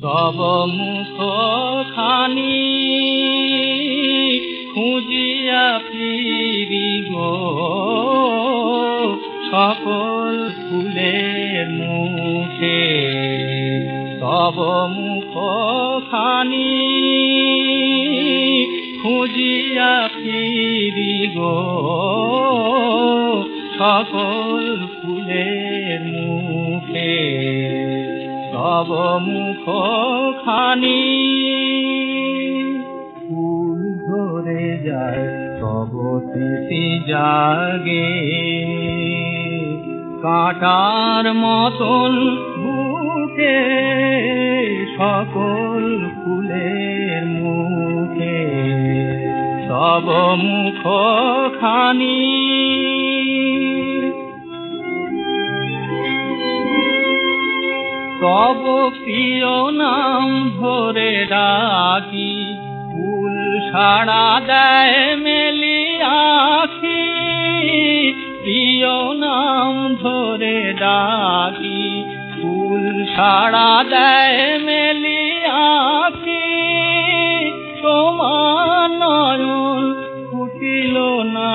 তব মুখ খানি খুঁজিয়া ফিরি গো সকল ফুলের মুখে। তব মুখ খানি খুঁজিয়া ফিরি গো সকল ফুলের মুখে। তব মুখ খানি ফুল ধরে যায় তব স্মৃতি জাগে কাঁটার মতন বুকে সকল ফুলের মুখে। তব মুখ খানি তব প্রিয় নাম ধরে ডাকি ফুল সাড়া দেয় মেলি আখি। প্রিয় নাম ধরে ডাকি ফুল সাড়া দেয় মেলি আখি। তোমার নয়ন ফুটিল না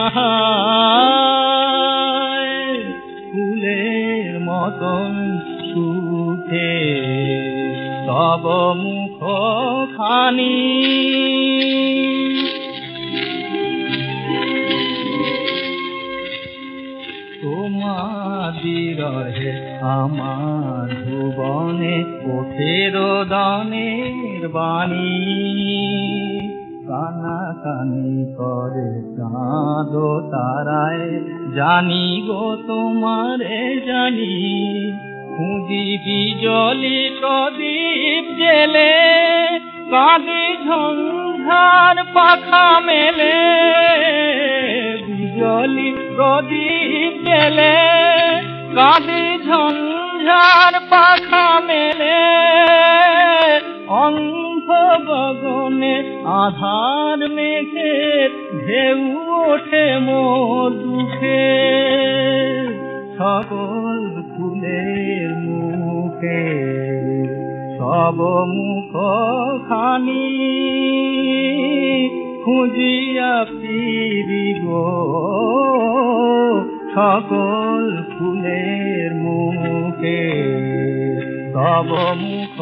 ফুলের মতন সুখে। তব মুখ খানি তোমার বিরহে আমার ভুবনে ওঠে রোদনের বাণী। কানাকানি করে চাঁদ তারায় জানি গো তোমারে জানি। খুঁজি বিজলি প্রদীপ জেলে কাঁদি ঝঞ্ঝার পাখা মেলে। বিজলি প্রদীপ জেলে কাঁদি ঝঞ্ঝার পাখা মেলে। অন্ধ গগনে আধার মেঘের ঢেউ ওঠে মোর দুঃখে। সকল ফুলের মুখে তব মুখ খানি খুঁজিয়া ফিরি গো সকল ফুলের মুখে। তব মুখ